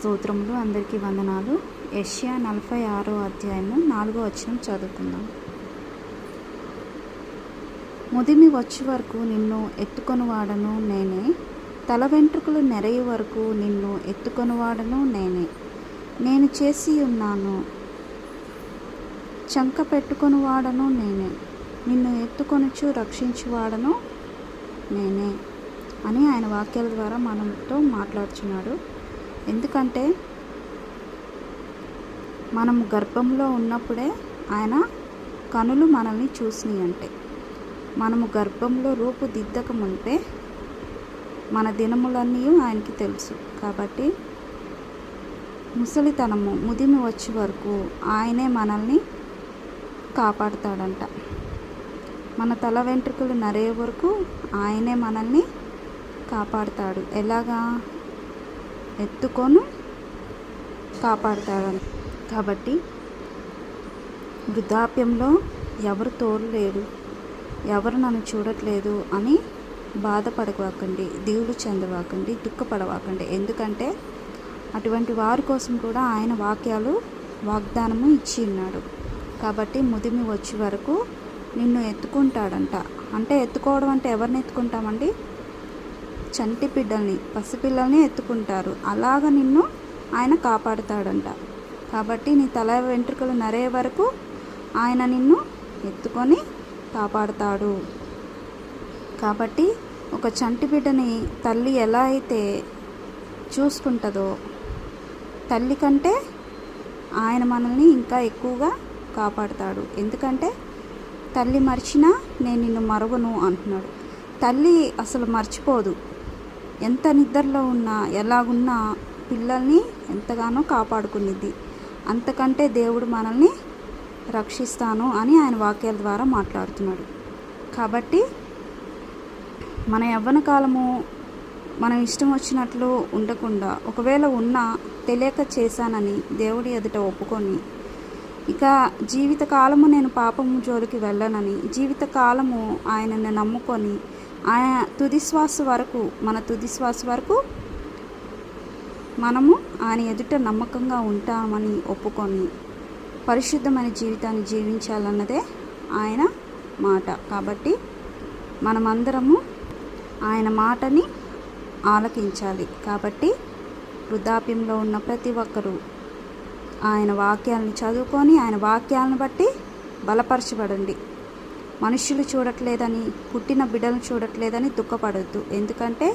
స్తోత్రములు. అందరికీ వందనాలు. యెషయా 46వ అధ్యాయము 4వ వచనం చదువుకుందాం. ముదిమి వచ్చి వరకు నిన్ను ఎత్తుకొనివాడను నేనే, తల వెంట్రుకలు నెరయి వరకు నిన్ను ఎత్తుకొనివాడను నేనే. నేను చేసి ఉన్నాను, చంక పెట్టుకొనివాడను నేనే, నిన్ను ఎత్తుకొనుచు రక్షించువాడను నేనే అని ఆయన వాక్యాల ద్వారా మనతో మాట్లాడుచున్నాడు. ఎందుకంటే మనము గర్భంలో ఉన్నప్పుడే ఆయన కనులు మనల్ని చూసినాయి. అంటే మనము గర్భంలో రూపుదిద్దక మునిపే మన దినములన్నీ ఆయనకి తెలుసు. కాబట్టి ముదిమి వచ్చే వరకు ఆయనే మనల్ని కాపాడుతాడంట. మన తల వెంట్రుకలు నరే వరకు ఆయనే మనల్ని కాపాడుతాడు. ఎలాగా? ఎత్తుకొని కాపాడుతాడు. కాబట్టి వృద్ధాప్యంలో ఎవరు తోడు లేరు, ఎవరు నన్ను చూడట్లేదు అని బాధపడవాకండి, దిగులు చెందవాకండి, దుఃఖపడవాకండి. ఎందుకంటే అటువంటి వారి కోసం కూడా ఆయన వాగ్దానము ఇచ్చి ఉన్నాడు. కాబట్టి ముదిమి వచ్చే వరకు నిన్ను ఎత్తుకుంటాడంట. అంటే ఎత్తుకోవడం అంటే ఎవరిని ఎత్తుకుంటామండి? చంటి బిడ్డల్ని, పసిపిల్లల్ని ఎత్తుకుంటారు. అలాగ నిన్ను ఆయన కాపాడుతాడంట. కాబట్టి నీ తల వెంట్రుకలు నరే వరకు ఆయన నిన్ను ఎత్తుకొని కాపాడుతాడు. కాబట్టి ఒక చంటి బిడ్డని తల్లి ఎలా అయితే చూసుకుంటుందో, తల్లి కంటే ఆయన మనల్ని ఇంకా ఎక్కువగా కాపాడుతాడు. ఎందుకంటే తల్లి మర్చినా నేను నిన్ను మరవను అంటున్నాడు. తల్లి అసలు మర్చిపోదు. ఎంత నిద్రలో ఉన్నా, ఎలాగున్నా పిల్లల్ని ఎంతగానో కాపాడుకునిద్ది. అంతకంటే దేవుడు మనల్ని రక్షిస్తాను అని ఆయన వాక్యాల ద్వారా మాట్లాడుతున్నాడు. కాబట్టి మన యవ్వన కాలము మనం ఇష్టం వచ్చినట్లు ఉండకుండా, ఒకవేళ ఉన్నా తెలియక చేశానని దేవుడి ఎదుట ఒప్పుకొని, ఇక జీవితకాలము నేను పాపము జోలికి వెళ్ళనని, జీవితకాలము ఆయనని నమ్ముకొని ఆయన మన తుది శ్వాస వరకు మనము ఆయన ఎదుట నమ్మకంగా ఉంటామని ఒప్పుకొని పరిశుద్ధమైన జీవితాన్ని జీవించాలన్నదే ఆయన మాట. కాబట్టి మనమందరము ఆయన మాటని ఆలకించాలి. కాబట్టి వృద్ధాప్యంలో ఉన్న ప్రతి ఒక్కరూ ఆయన వాక్యాలను చదువుకొని ఆయన వాక్యాలను బట్టి బలపరచబడండి. మనుషులు చూడట్లేదని, పుట్టిన బిడ్డలు చూడట్లేదని దుఃఖపడొద్దు. ఎందుకంటే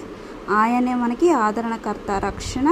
ఆయనే మనకి ఆదరణకర్త, రక్షణ